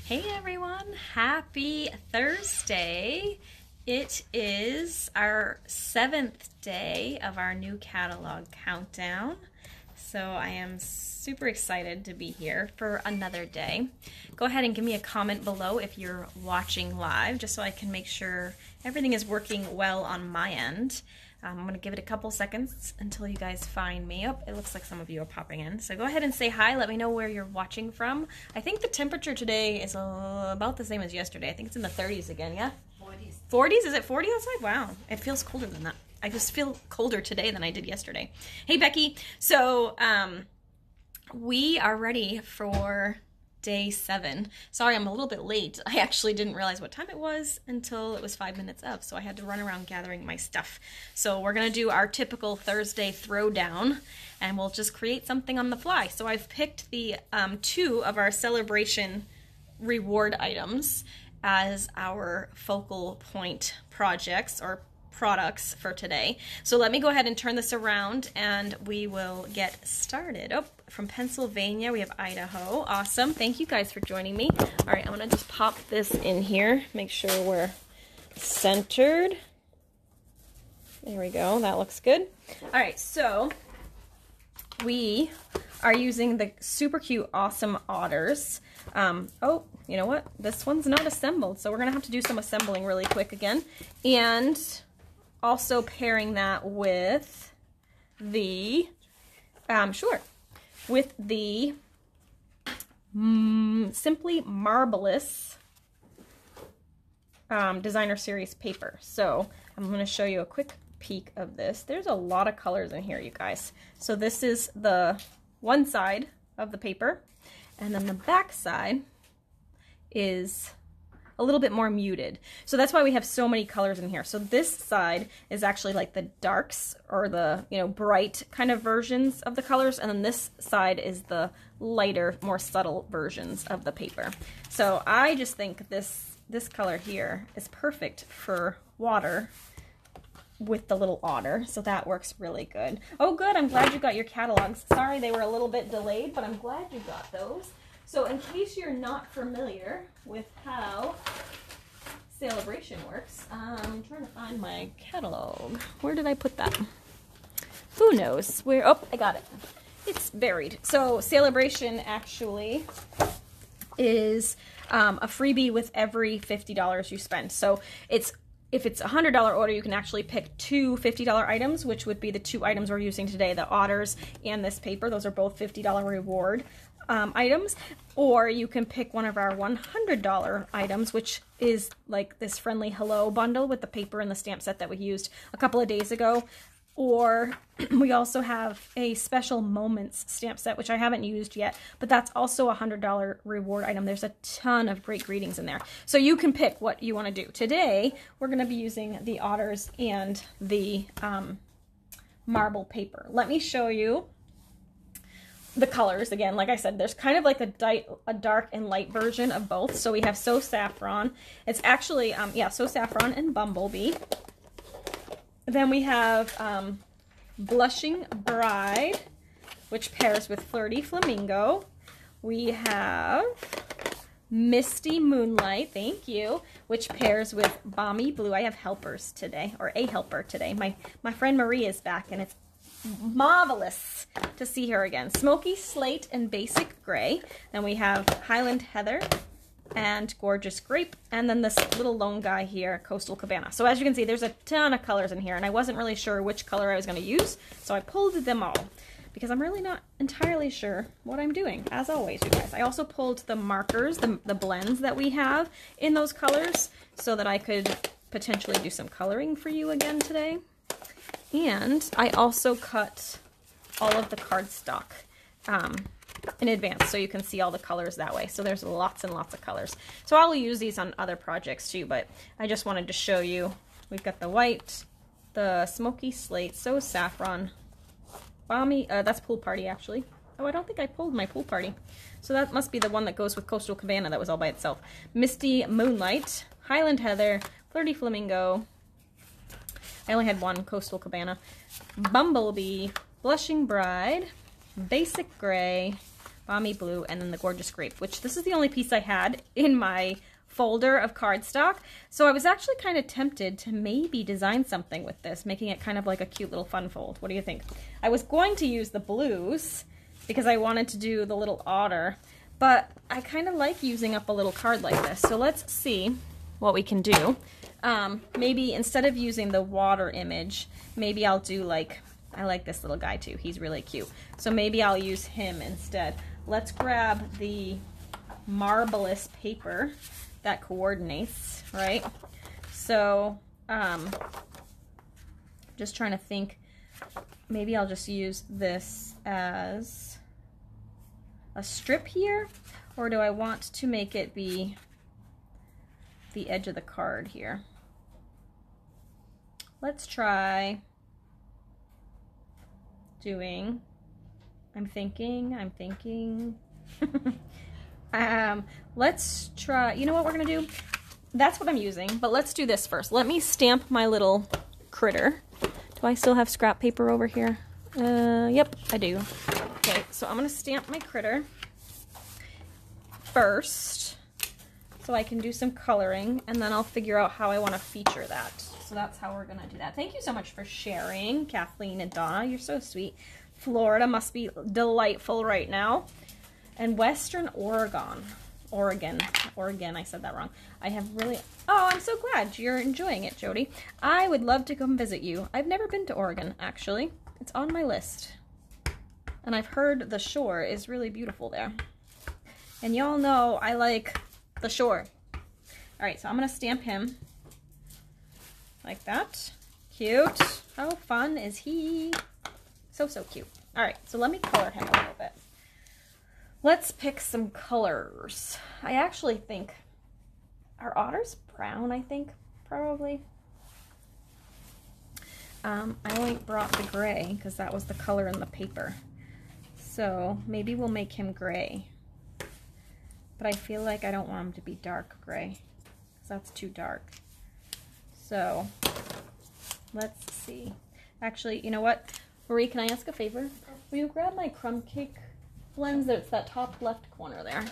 Hey everyone, happy Thursday. It is our 7th day of our new catalog countdown. So I am super excited to be here for another day. Go ahead and give me a comment below if you're watching live, just so I can make sure everything is working well on my end. I'm going to give it a couple seconds until you guys find me. Oh, it looks like some of you are popping in. So go ahead and say hi. Let me know where you're watching from. I think the temperature today is about the same as yesterday. I think it's in the 30s again, yeah? 40s. 40s? Is it 40 outside? Wow. It feels colder than that. I just feel colder today than I did yesterday. Hey, Becky. So we are ready for day 7. Sorry, I'm a little bit late. I actually didn't realize what time it was until it was 5 minutes up, so I had to run around gathering my stuff. So we're gonna do our typical Thursday throwdown, and we'll just create something on the fly. So I've picked the 2 of our Sale-A-Bration reward items as our focal point projects or products for today. So let me go ahead and turn this around and we will get started. Oh, from Pennsylvania, we have Idaho. Awesome. Thank you guys for joining me. All right, I'm gonna just pop this in here, make sure we're centered. There we go, that looks good. All right, so we are using the super cute, awesome otters. Oh, you know what? This one's not assembled, so we're gonna have to do some assembling really quick again. And also pairing that with the, with the Simply Marvelous Designer Series paper. So I'm going to show you a quick peek of this. There's a lot of colors in here, you guys. So this is the one side of the paper, and then the back side is a little bit more muted. So that's why we have so many colors in here. So this side is actually like the darks or the, bright kind of versions of the colors. And then this side is the lighter, more subtle versions of the paper. So I just think this color here is perfect for water with the little otter. So that works really good. Oh, good. I'm glad you got your catalogs. Sorry, they were a little bit delayed, but I'm glad you got those. So in case you're not familiar with how Sale-A-Bration works, I'm trying to find my catalog. Where did I put that? Who knows? Where? Oh, I got it. It's buried. So Sale-A-Bration actually is a freebie with every $50 you spend. So if it's a $100 order, you can actually pick 2 $50 items, which would be the 2 items we're using today, the otters and this paper. Those are both $50 reward items. Or you can pick one of our $100 items, which is like this Friendly Hello bundle with the paper and the stamp set that we used a couple of days ago. Or we also have a Special Moments stamp set, which I haven't used yet, but that's also a $100 reward item. There's a ton of great greetings in there. So you can pick what you want to do. Today, we're going to be using the otters and the marble paper. Let me show you the colors. Again, like I said, there's kind of like a dark and light version of both. So we have So Saffron. It's actually, So Saffron and Bumblebee. Then we have Blushing Bride, which pairs with Flirty Flamingo. We have Misty Moonlight, thank you, which pairs with Balmy Blue. I have helpers today, or a helper today. My friend Marie is back, and it's marvelous to see her again. Smoky Slate and Basic Gray. Then we have Highland Heather and Gorgeous Grape, and then this little lone guy here, Coastal Cabana. So as you can see, there's a ton of colors in here, and I wasn't really sure which color I was going to use, so I pulled them all, because I'm really not entirely sure what I'm doing, as always, you guys. I also pulled the markers, the blends that we have in those colors, so that I could potentially do some coloring for you again today. And I also cut all of the cardstock in advance, so you can see all the colors that way. So there's lots and lots of colors. So I'll use these on other projects too, but I just wanted to show you. We've got the white, the Smoky Slate, So Saffron, Balmy, that's Pool Party actually. Oh, I don't think I pulled my Pool Party. So that must be the one that goes with Coastal Cabana that was all by itself. Misty Moonlight, Highland Heather, Flirty Flamingo. I only had one, Coastal Cabana. Bumblebee, Blushing Bride, Basic Gray, Balmy Blue, and then the Gorgeous Grape, which this is the only piece I had in my folder of cardstock. So I was actually kind of tempted to maybe design something with this, making it kind of like a cute little fun fold. What do you think? I was going to use the blues because I wanted to do the little otter, but I kind of like using up a little card like this. So let's see what we can do. Maybe instead of using the water image, maybe I'll do like, I like this little guy too. He's really cute. So maybe I'll use him instead. Let's grab the marvelous paper that coordinates, right? So, just trying to think, maybe I'll just use this as a strip here, or do I want to make it be the edge of the card here? Let's try doing, I'm thinking. Let's try, you know what we're gonna do? That's what I'm using, but let's do this first. Let me stamp my little critter. Do I still have scrap paper over here? Yep, I do. Okay, so I'm gonna stamp my critter first so I can do some coloring, and then I'll figure out how I wanna feature that. So that's how we're gonna do that. Thank you so much for sharing, Kathleen and Donna. You're so sweet. Florida must be delightful right now. And Western Oregon, I said that wrong. I have really, oh, I'm so glad you're enjoying it, Jody. I would love to come visit you. I've never been to Oregon, actually. It's on my list. And I've heard the shore is really beautiful there. And y'all know I like the shore. All right, so I'm gonna stamp him like that. Cute. How fun is he? So, so cute. All right, so let me color him a little bit. Let's pick some colors. I actually think, are otters brown, I think, probably. I only brought the gray because that was the color in the paper. So maybe we'll make him gray. But I feel like I don't want him to be dark gray because that's too dark. So let's see. Actually, you know what? Marie, can I ask a favor? Will you grab my crumb cake blends? It's that top left corner there.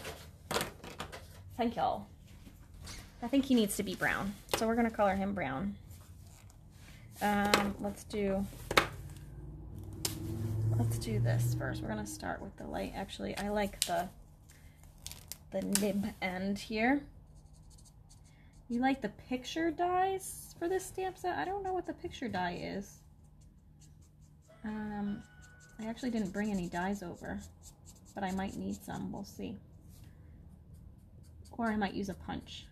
Thank y'all. I think he needs to be brown, so we're gonna color him brown. Let's do this first. We're gonna start with the light. Actually, I like the nib end here. You like the picture dies for this stamp set? I don't know what the picture die is. I actually didn't bring any dies over, but I might need some. We'll see. Or I might use a punch.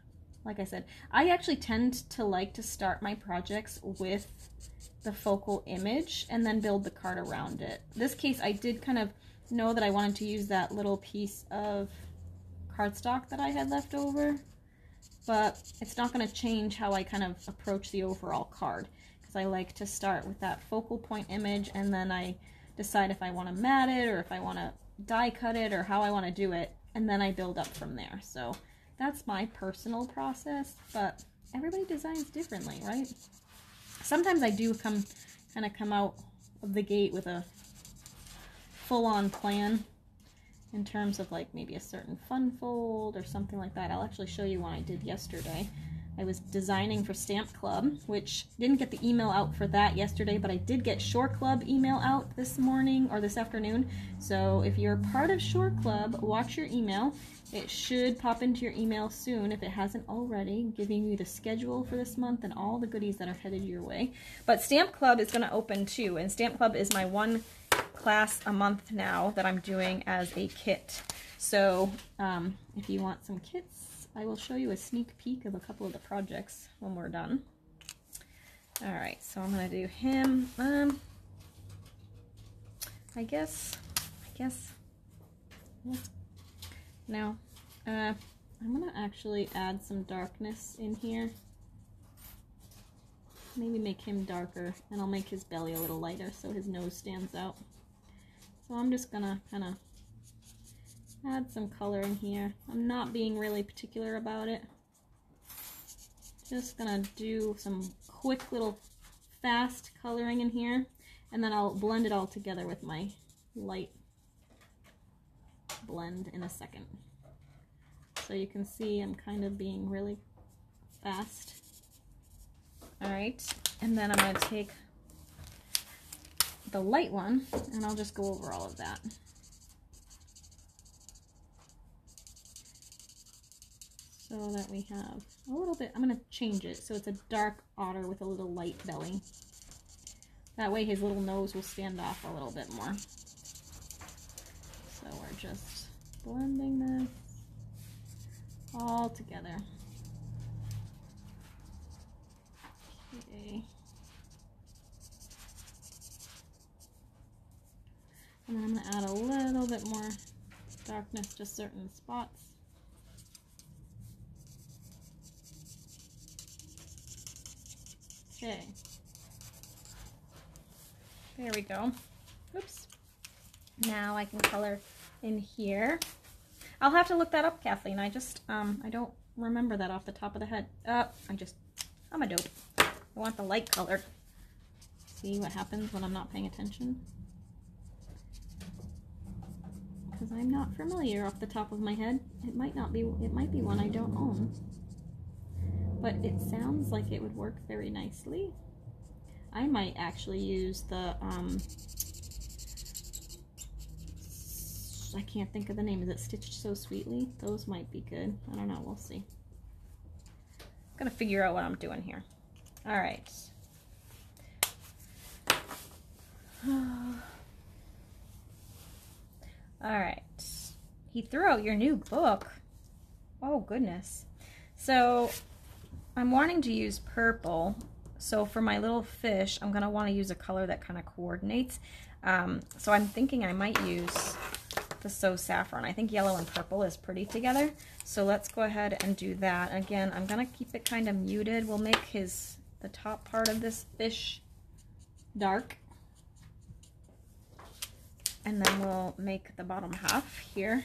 Like I said, I actually tend to like to start my projects with the focal image and then build the card around it. This case, I did kind of know that I wanted to use that little piece of cardstock that I had left over, but it's not going to change how I kind of approach the overall card, because I like to start with that focal point image and then I decide if I want to mat it or if I want to die cut it or how I want to do it, and then I build up from there. So that's my personal process, but everybody designs differently, right? Sometimes I do come out of the gate with a full-on plan in terms of like maybe a certain fun fold or something like that. I'll actually show you one I did yesterday. I was designing for Stamp Club, which didn't get the email out for that yesterday, but I did get Shore Club email out this morning or this afternoon. So if you're part of Shore Club, watch your email. It should pop into your email soon if it hasn't already, giving you the schedule for this month and all the goodies that are headed your way. But Stamp Club is going to open too, and Stamp Club is my one class a month now that I'm doing as a kit. So if you want some kits, I will show you a sneak peek of a couple of the projects when we're done. All right, so I'm gonna do him. I guess. No. I'm gonna actually add some darkness in here. Maybe make him darker, and I'll make his belly a little lighter so his nose stands out. So I'm just gonna kind of add some color in here. I'm not being really particular about it. Just gonna do some quick little fast coloring in here, and then I'll blend it all together with my light blend in a second. So you can see I'm kind of being really fast. All right, and then I'm going to take the light one and I'll just go over all of that. So that we have a little bit, I'm going to change it so it's a dark otter with a little light belly. That way his little nose will stand off a little bit more. So we're just blending this all together. Okay. And then I'm going to add a little bit more darkness to certain spots. Okay. There we go. Oops. Now I can color in here. I'll have to look that up, Kathleen. I just, I don't remember that off the top of the head. I'm a dope. I want the light color. See what happens when I'm not paying attention? Because I'm not familiar off the top of my head. It might be one I don't own. But it sounds like it would work very nicely. I might actually use the, I can't think of the name. Is it Stitched So Sweetly? Those might be good. I don't know. We'll see. I'm gonna figure out what I'm doing here. All right. All right. He threw out your new book. Oh, goodness. So I'm wanting to use purple. So for my little fish, I'm going to want to use a color that kind of coordinates. So I'm thinking I might use the So Saffron. I think yellow and purple is pretty together. So let's go ahead and do that. Again, I'm going to keep it kind of muted. We'll make the top part of this fish dark. And then we'll make the bottom half here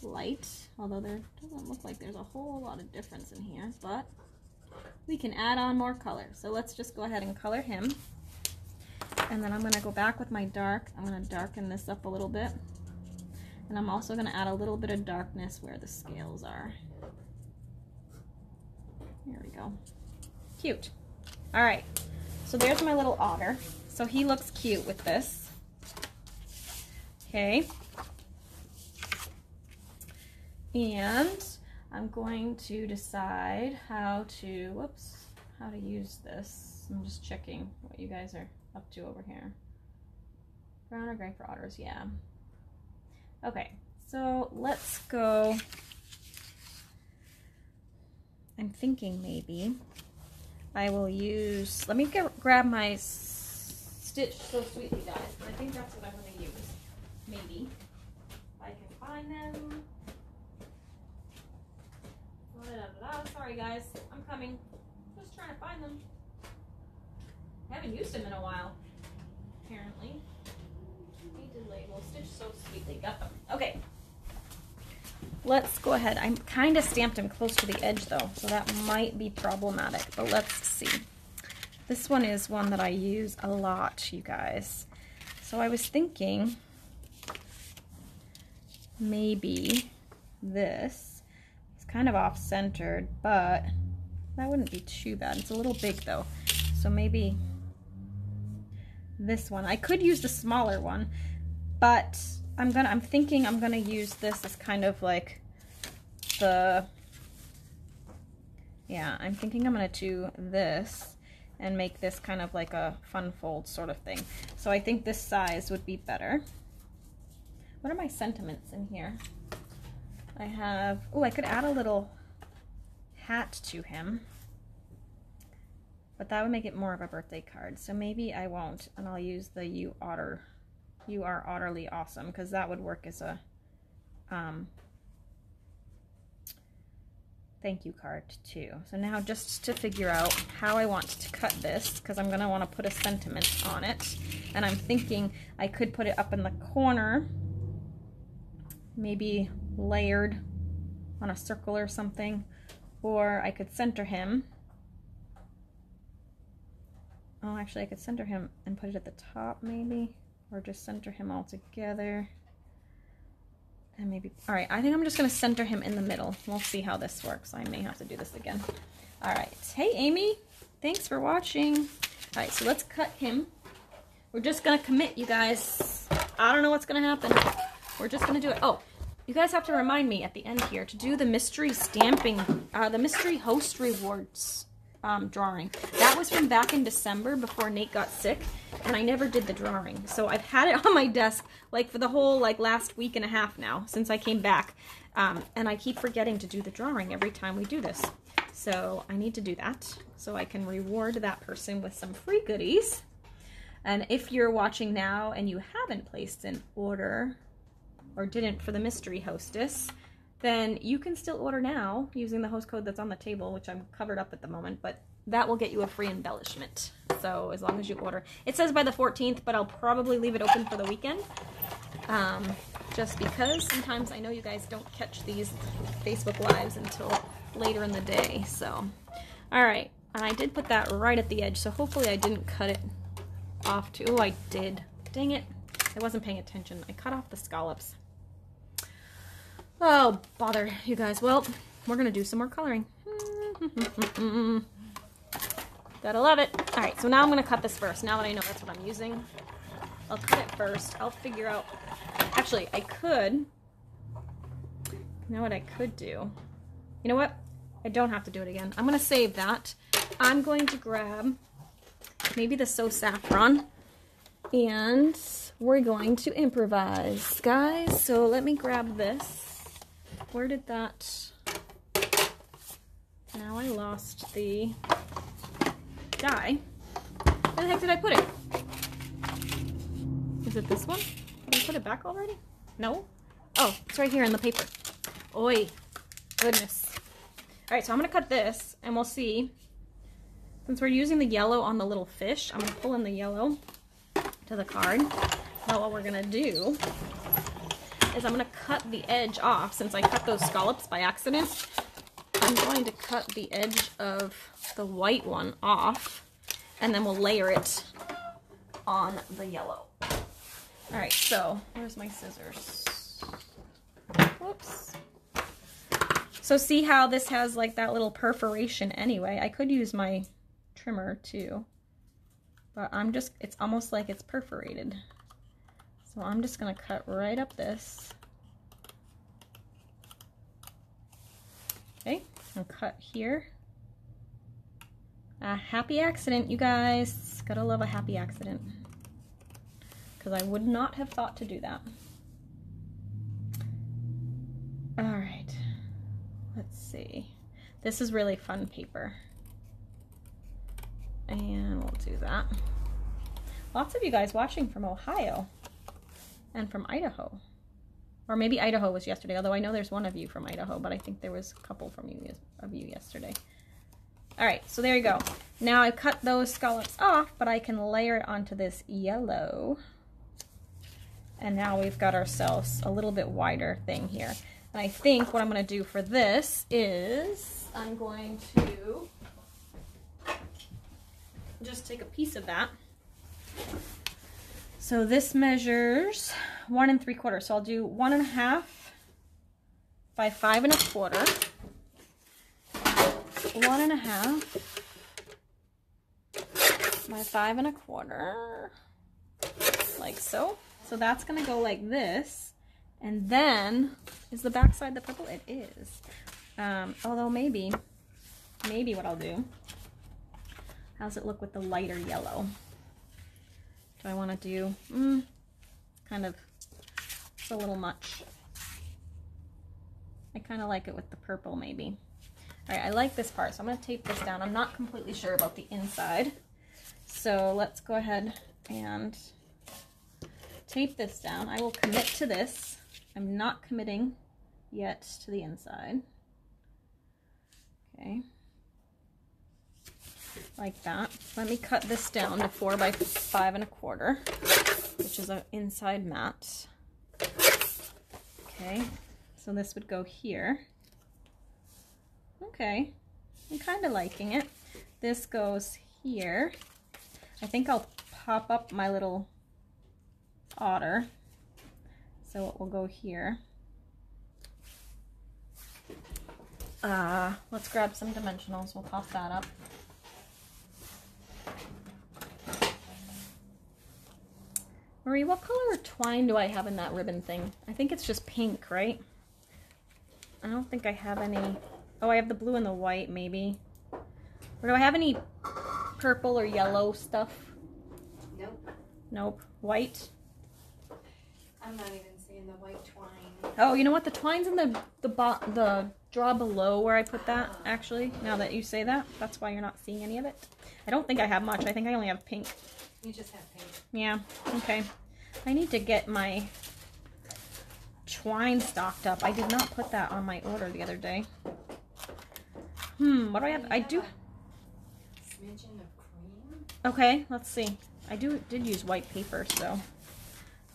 light, although there doesn't look like there's a whole lot of difference in here, but we can add on more color. So let's just go ahead and color him. And then I'm going to go back with my dark. I'm going to darken this up a little bit. And I'm also going to add a little bit of darkness where the scales are. There we go. Cute. All right. So there's my little otter. So he looks cute with this. Okay, and I'm going to decide how to use this. I'm just checking what you guys are up to over here. Brown or gray for otters, yeah. Okay, so let's go. I'm thinking maybe I will use, let me grab my Stitch So Sweetly guys, but I think that's what I'm going to use. Maybe. If I can find them. Sorry guys, I'm coming. Just trying to find them. I haven't used them in a while, apparently. Painted label, Stitch So Sweetly, got them. Okay. Let's go ahead. I kind of stamped them close to the edge though, so that might be problematic, but let's see. This one is one that I use a lot, you guys. So I was thinking maybe this is kind of off-centered, but that wouldn't be too bad. It's a little big though, so maybe this one. I could use the smaller one, but I'm thinking I'm gonna use this as kind of like I'm thinking I'm gonna do this and make this kind of like a fun fold sort of thing. So I think this size would be better. What are my sentiments in here? I have, I could add a little hat to him, but that would make it more of a birthday card. So maybe I won't, and I'll use the You Are Otterly Awesome, because that would work as a thank you card too. So now just to figure out how I want to cut this, because I'm going to want to put a sentiment on it, and I'm thinking I could put it up in the corner, maybe layered on a circle or something, or I could center him. Oh, actually I could center him and put it at the top maybe, or just center him all together. And maybe, all right, I think I'm just gonna center him in the middle. We'll see how this works. I may have to do this again. All right, hey Amy, thanks for watching. All right, so let's cut him. We're just gonna commit, you guys. I don't know what's gonna happen. We're just gonna do it. Oh, you guys have to remind me at the end here to do the mystery stamping, the mystery host rewards drawing. That was from back in December before Nate got sick, and I never did the drawing. So I've had it on my desk like for the whole like last week and a half now since I came back, and I keep forgetting to do the drawing every time we do this. So I need to do that so I can reward that person with some free goodies. And if you're watching now and you haven't placed an order or didn't for the mystery hostess, then you can still order now using the host code that's on the table, which I'm covered up at the moment, but that will get you a free embellishment. So as long as you order. It says by the 14th, but I'll probably leave it open for the weekend. Just because sometimes I know you guys don't catch these Facebook Lives until later in the day. So, all right. And I did put that right at the edge, so hopefully I didn't cut it off too. Oh, I did. Dang it. I wasn't paying attention. I cut off the scallops. Oh, bother, you guys. Well, we're going to do some more coloring. Gotta love it. All right, so now I'm going to cut this first. Now that I know that's what I'm using, I'll cut it first. I'll figure out... Actually, I could... You know what I could do? You know what? I don't have to do it again. I'm going to save that. I'm going to grab maybe the So Saffron, and we're going to improvise, guys. So let me grab this. Where did that... Now I lost the die. Where the heck did I put it? Is it this one? Did I put it back already? No? Oh, it's right here in the paper. Oi. Goodness. Alright, so I'm going to cut this, and we'll see. Since we're using the yellow on the little fish, I'm going to pull in the yellow to the card. Now what we're going to do is I'm going to cut the edge off. Since I cut those scallops by accident, I'm going to cut the edge of the white one off, and then we'll layer it on the yellow. All right, so where's my scissors? Whoops. So see how this has like that little perforation anyway? I could use my trimmer too, but it's almost like it's perforated. So I'm just gonna cut right up this. Okay, and cut here. A happy accident, you guys. Gotta love a happy accident. Because I would not have thought to do that. All right, let's see. This is really fun paper. And we'll do that. Lots of you guys watching from Ohio and from Idaho. Or maybe Idaho was yesterday, although I know there's one of you from Idaho, but I think there was a couple of you yesterday. All right, so there you go. Now I've cut those scallops off, but I can layer it onto this yellow. And now we've got ourselves a little bit wider thing here. And I think what I'm going to do for this is I'm going to just take a piece of that. So this measures 1 3/4. So I'll do 1 1/2 by 5 1/4. 1 1/2 by 5 1/4. Like so. So that's going to go like this. And then, is the back side the purple? It is. Although maybe what I'll do, how's it look with the lighter yellow? Do I want to do, kind of, it's a little much. I kind of like it with the purple maybe. All right, I like this part, so I'm going to tape this down. I'm not completely sure about the inside. So let's go ahead and tape this down. I will commit to this. I'm not committing yet to the inside. Okay. Like that. Let me cut this down to 4 by 5 1/4, which is an inside mat. Okay. So this would go here. Okay. I'm kind of liking it. This goes here. I think I'll pop up my little otter. So it will go here. Let's grab some dimensionals. We'll toss that up. Marie, what color twine do I have in that ribbon thing? I think it's just pink, right? I don't think I have any. Oh, I have the blue and the white, maybe. Or do I have any purple or yellow stuff? Nope. Nope. White? I'm not even seeing the white twine. Oh, you know what? The twine's in the draw below where I put that, actually. Now that you say that, that's why you're not seeing any of it. I don't think I have much. I think I only have pink. You just have pink. Yeah, okay. I need to get my twine stocked up. I did not put that on my order the other day. What do I have? I do. Smidgen of cream. Okay, let's see. I did use white paper, so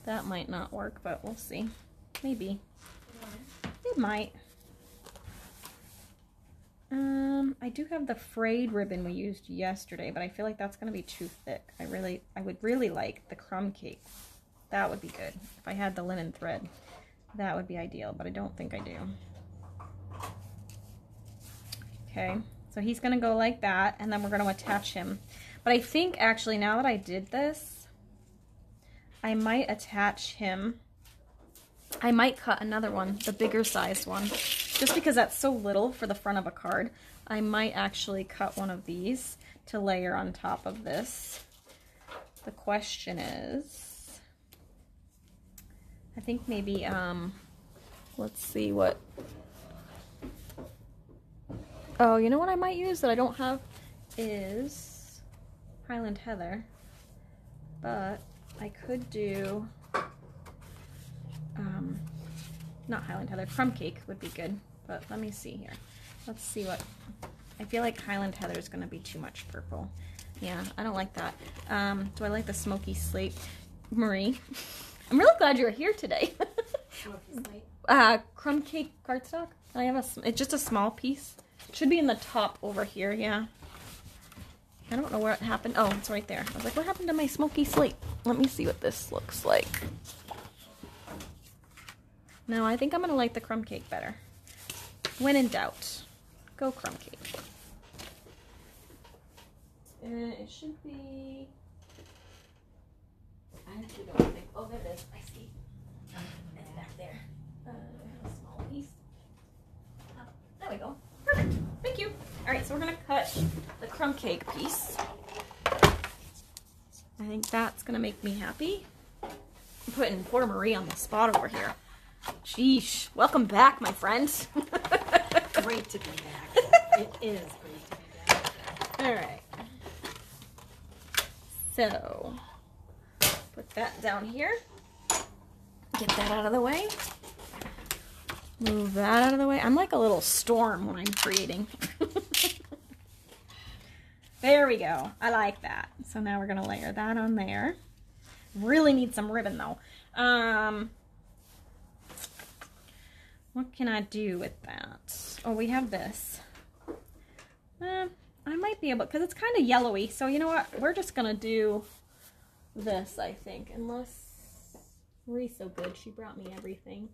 that might not work, but we'll see. Maybe. It might. I do have the frayed ribbon we used yesterday, but I feel like that's going to be too thick. I would really like the crumb cake. That would be good. If I had the linen thread, that would be ideal, but I don't think I do. Okay, so he's going to go like that, and then we're going to attach him. But I think, actually, now that I did this, I might attach him. I might cut another one, the bigger sized one, just because that's so little for the front of a card. I might actually cut one of these to layer on top of this. The question is, I think maybe, let's see what, oh, you know what I might use that I don't have is Highland Heather, but I could do, not Highland Heather, crumb cake would be good, but let me see here. Let's see what, I feel like Highland Heather is going to be too much purple. Yeah, I don't like that. Do I like the smoky slate? Marie, I'm really glad you're here today. Smoky slate? Crumb cake cardstock. I have it's just a small piece. It should be in the top over here, yeah. I don't know where it happened. Oh, it's right there. I was like, what happened to my smoky slate? Let me see what this looks like. No, I think I'm going to like the crumb cake better. When in doubt, go crumb cake. And it should be... I actually don't think... Oh, there it is. I see. It's back there. I have a small piece. Oh, there we go. Perfect. Thank you. All right, so we're going to cut the crumb cake piece. I think that's going to make me happy. I'm putting poor Marie on the spot over here. Sheesh. Welcome back, my friend. Great to be back. It is great to be back. All right. So, put that down here. Get that out of the way. Move that out of the way. I'm like a little storm when I'm creating. There we go. I like that. So now we're going to layer that on there. Really need some ribbon though. What can I do with that? Oh, we have this. I might be able, because it's kind of yellowy. So you know what? We're just going to do this, I think. Unless Marie's so good. She brought me everything.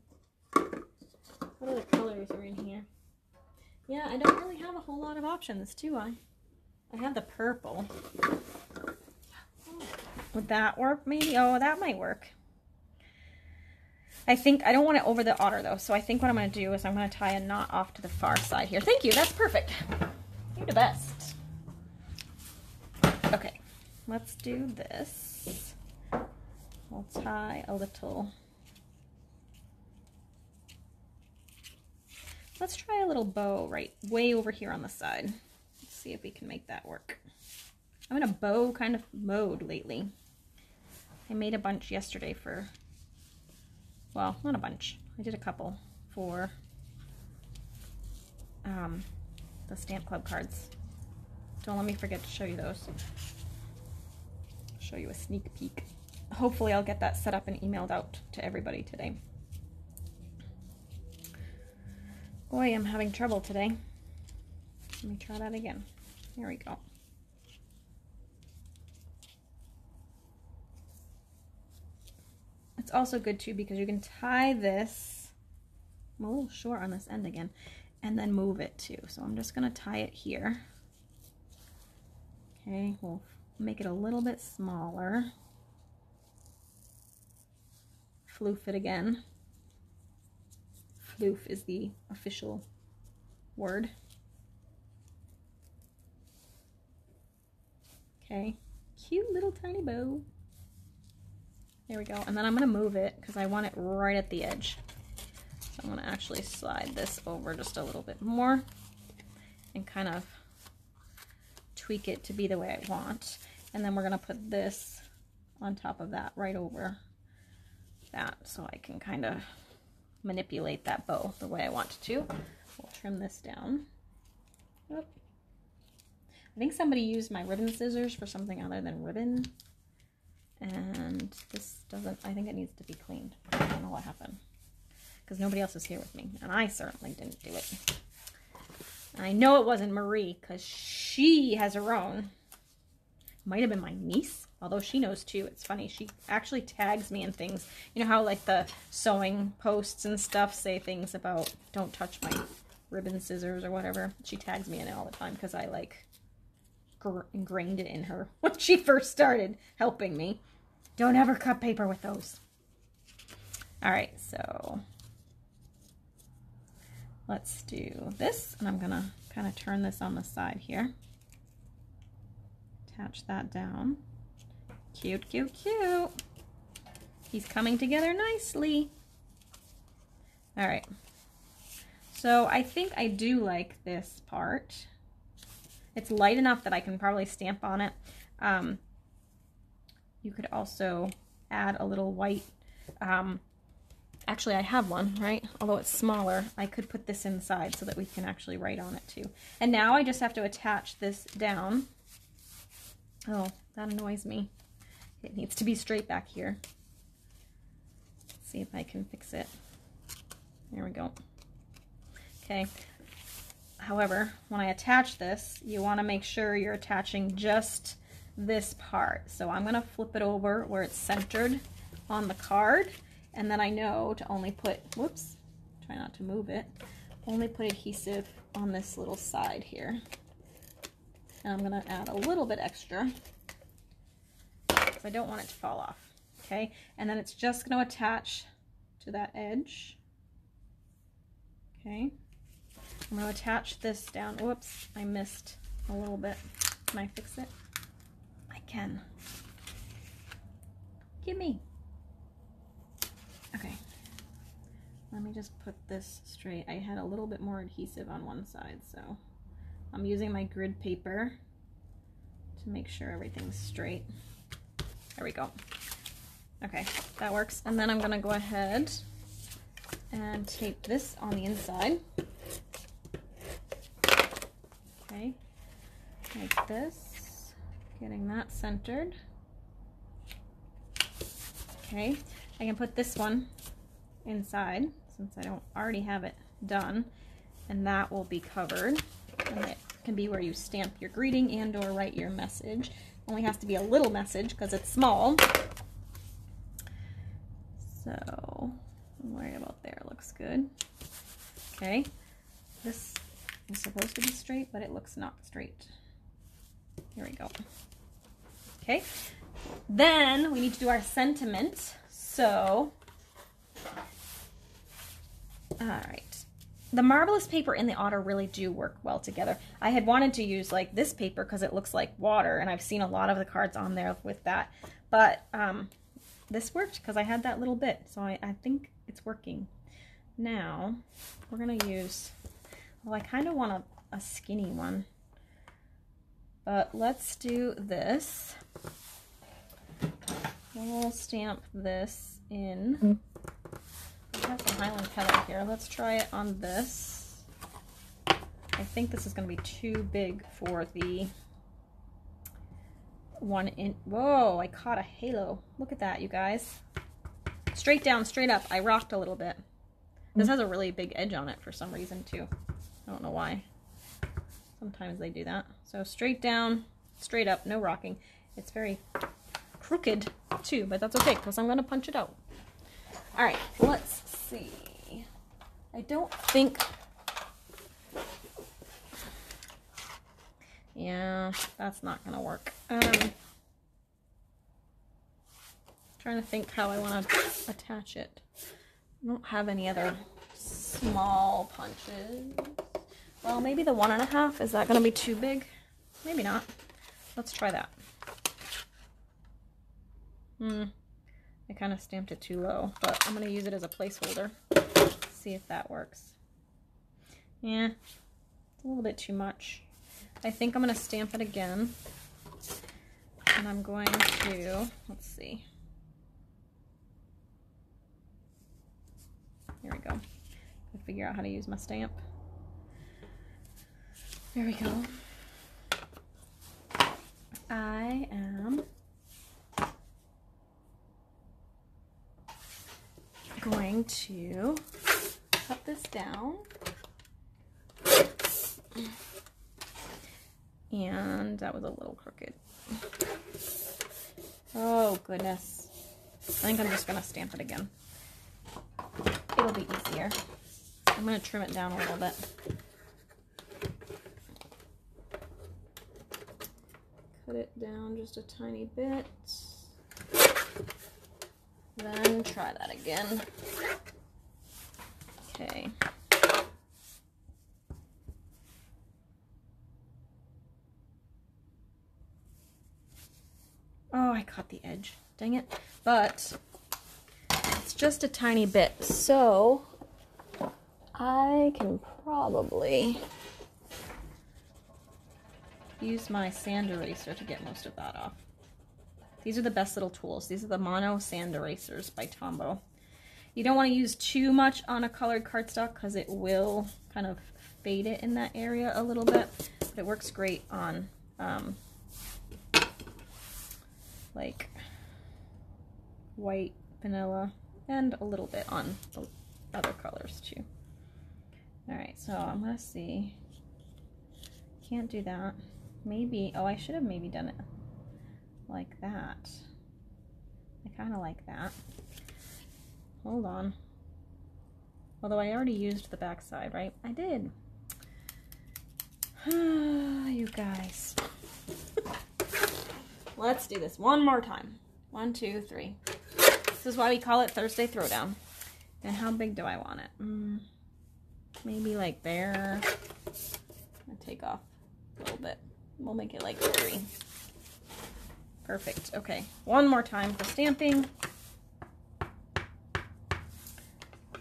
What other colors are in here? Yeah, I don't really have a whole lot of options, do I? I have the purple. Would that work maybe? Oh, that might work. I think, I don't want it over the otter though, so I think what I'm going to do is I'm going to tie a knot off to the far side here. Thank you, that's perfect. You're the best. Okay, let's do this. We'll tie a little. Let's try a little bow right way over here on the side. Let's see if we can make that work. I'm in a bow kind of mode lately. I made a bunch yesterday for, well, not a bunch. I did a couple for the Stamp Club cards. Don't let me forget to show you those. I'll show you a sneak peek. Hopefully I'll get that set up and emailed out to everybody today. Boy, I'm having trouble today. Let me try that again. Here we go. It's also good too because you can tie this. I'm a little short on this end again. and then move it too. So I'm just gonna tie it here. Okay, we'll make it a little bit smaller. Floof it again. Floof is the official word. Okay, cute little tiny bow. There we go. And then I'm gonna move it because I want it right at the edge. So I'm gonna actually slide this over just a little bit more and kind of tweak it to be the way I want. And then we're gonna put this on top of that, right over that, so I can kind of manipulate that bow the way I want to. We'll trim this down. Oop. I think somebody used my ribbon scissors for something other than ribbon. And this doesn't, I think it needs to be cleaned. I don't know what happened. Because nobody else is here with me. And I certainly didn't do it. I know it wasn't Marie, because she has her own. Might have been my niece, although she knows too. It's funny, she actually tags me in things. You know how like the sewing posts and stuff say things about don't touch my ribbon scissors or whatever? She tags me in it all the time because I like ingrained it in her when she first started helping me. Don't ever cut paper with those. Alright, so let's do this, and I'm gonna kind of turn this on the side here. Attach that down. Cute, cute, cute. He's coming together nicely. All right. So I think I do like this part. It's light enough that I can probably stamp on it. You could also add a little white. Actually, I have one, right? Although it's smaller, I could put this inside so that we can actually write on it too. And now I just have to attach this down. Oh, that annoys me. It needs to be straight back here. Let's see if I can fix it. There we go. Okay. However, when I attach this, you want to make sure you're attaching just this part. So I'm going to flip it over where it's centered on the card. And then I know to only put, whoops, try not to move it, only put adhesive on this little side here. And I'm going to add a little bit extra because I don't want it to fall off. Okay, and then it's just going to attach to that edge. Okay, I'm going to attach this down. Whoops, I missed a little bit. Can I fix it? I can. Gimme. Okay, let me just put this straight. I had a little bit more adhesive on one side, so I'm using my grid paper to make sure everything's straight. There we go. Okay, that works. And then I'm gonna go ahead and tape this on the inside. Okay, like this, getting that centered. Okay, I can put this one inside since I don't already have it done, and that will be covered. And it can be where you stamp your greeting and or write your message. Only has to be a little message because it's small. So right about there looks good. Okay, this is supposed to be straight, but it looks not straight. Here we go. Okay, then we need to do our sentiment. So, all right. The Marvelous paper and the otter really do work well together. I had wanted to use like this paper because it looks like water, and I've seen a lot of the cards on there with that. But this worked because I had that little bit, so I think it's working. Now, we're going to use, well, I kind of want a skinny one. But let's do this. We'll stamp this in. I have some Highland Heather here. Let's try it on this. I think this is going to be too big for the 1 inch. Whoa, I caught a halo. Look at that, you guys. Straight down, straight up. I rocked a little bit. This has a really big edge on it for some reason too. I don't know why. Sometimes they do that. So straight down, straight up, no rocking. It's very crooked too, but that's okay because I'm going to punch it out. All right, let's see. I don't think Yeah, that's not gonna work. Trying to think how I want to attach it. I don't have any other small punches. Well, maybe the 1.5. Is that gonna be too big? Maybe not. Let's try that. I kind of stamped it too low, but I'm gonna use it as a placeholder. See if that works. Yeah, it's a little bit too much. I think I'm gonna stamp it again. And I'm going to, let's see. Here we go. I'll figure out how to use my stamp. There we go. I am going to cut this down. And that was a little crooked. Oh goodness. I think I'm just gonna stamp it again. It'll be easier. I'm gonna trim it down a little bit. Cut it down just a tiny bit. Then try that again. Okay. Oh, I caught the edge. Dang it. But it's just a tiny bit. So I can probably use my sand eraser to get most of that off. These are the best little tools. These are the mono sand erasers by Tombow. You don't want to use too much on a colored cardstock because it will kind of fade it in that area a little bit. But it works great on like white, vanilla, and a little bit on the other colors too. Alright, so I'm gonna see. Can't do that. Maybe, oh, I should have maybe done it like that. I kind of like that. Hold on. Although I already used the back side, right? I did. You guys. Let's do this one more time. 1, 2, 3. This is why we call it Thursday Throwdown. And how big do I want it? Maybe like there. I'll take off a little bit. We'll make it like 3. Perfect. Okay. One more time for stamping.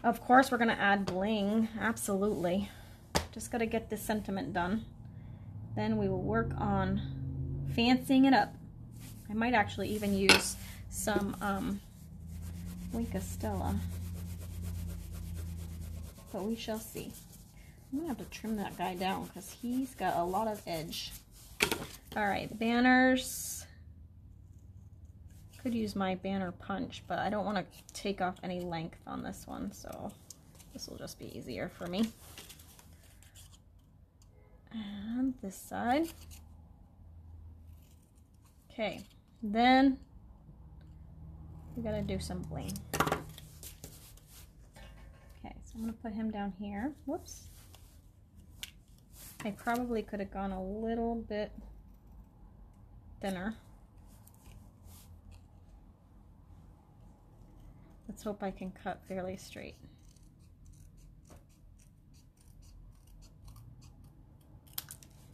Of course, we're going to add bling. Absolutely. Just got to get this sentiment done. Then we will work on fancying it up. I might actually even use some Wink Stella. But we shall see. I'm going to have to trim that guy down because he's got a lot of edge. Alright, the banners. Could use my banner punch, but I don't want to take off any length on this one, so this will just be easier for me. And this side. Okay, then we gotta do some bling. Okay, so I'm gonna put him down here. Whoops. I probably could have gone a little bit thinner. Let's hope I can cut fairly straight.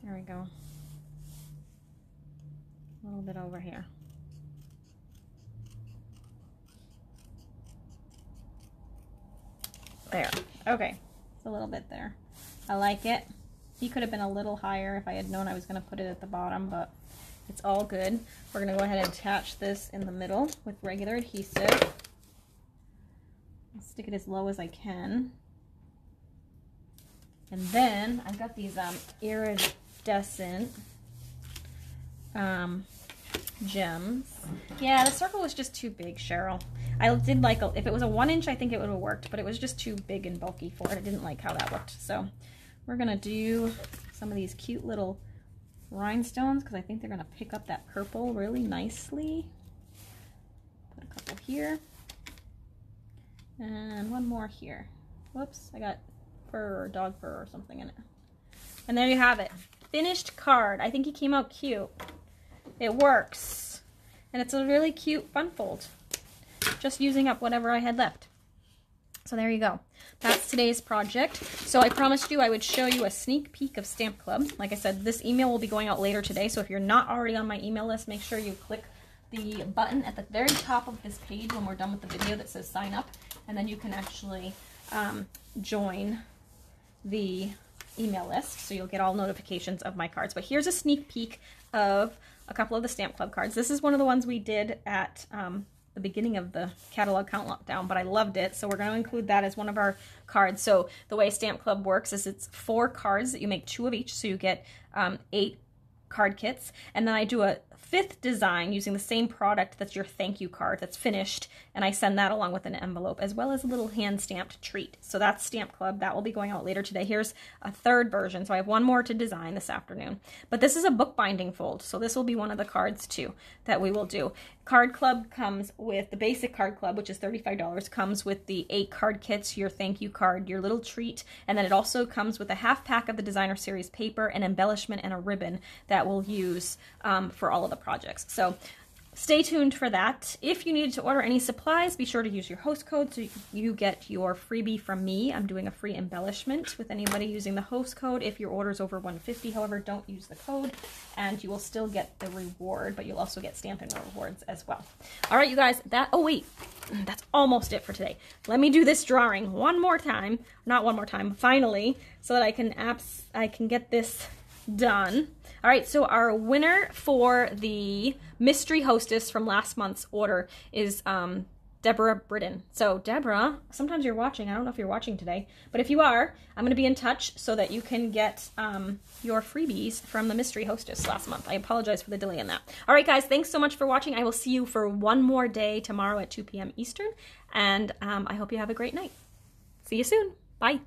There we go. A little bit over here. There. Okay. It's a little bit there. I like it. He could have been a little higher if I had known I was going to put it at the bottom, but it's all good. We're going to go ahead and attach this in the middle with regular adhesive. I'll stick it as low as I can. And then I've got these iridescent gems. Yeah, the circle was just too big, Cheryl. I did like, if it was a 1 inch, I think it would have worked, but it was just too big and bulky for it. I didn't like how that looked. So we're gonna do some of these cute little rhinestones because I think they're gonna pick up that purple really nicely. Put a couple here. And one more here. Whoops, I got fur or dog fur or something in it. And there you have it. finished card. I think he came out cute. It works. And it's a really cute fun fold. Just using up whatever I had left. So there you go. That's today's project. So I promised you I would show you a sneak peek of Stamp Club. Like I said, this email will be going out later today. So if you're not already on my email list, make sure you click the button at the very top of this page when we're done with the video that says sign up. And then you can actually join the email list. So you'll get all notifications of my cards. But here's a sneak peek of a couple of the Stamp Club cards. This is one of the ones we did at the beginning of the catalog countdown, but I loved it, so we're going to include that as one of our cards. So the way Stamp Club works is it's 4 cards that you make 2 of each, so you get 8 card kits, and then I do a 5th design using the same product that's your thank you card that's finished, and I send that along with an envelope as well as a little hand stamped treat. So that's Stamp Club. That will be going out later today. Here's a 3rd version, so I have one more to design this afternoon. But this is a bookbinding fold, so this will be one of the cards too that we will do. Card Club comes with the basic Card Club, which is $35, comes with the 8 card kits, your thank you card, your little treat, and then it also comes with a half pack of the Designer Series paper, an embellishment, and a ribbon that we'll use for all of the projects. So stay tuned for that. If you need to order any supplies, be sure to use your host code so you get your freebie from me. I'm doing a free embellishment with anybody using the host code. If your order is over $150, however, don't use the code and you will still get the reward, but you'll also get Stampin' rewards as well. All right, you guys, oh wait, that's almost it for today. Let me do this drawing one more time, not one more time, finally, so that I can get this done. All right, so our winner for the mystery hostess from last month's order is Deborah Britton. So Deborah, sometimes you're watching. I don't know if you're watching today, but if you are, I'm going to be in touch so that you can get your freebies from the mystery hostess last month. I apologize for the delay in that. All right, guys, thanks so much for watching. I will see you for one more day tomorrow at 2 p.m. Eastern, and I hope you have a great night. See you soon. Bye.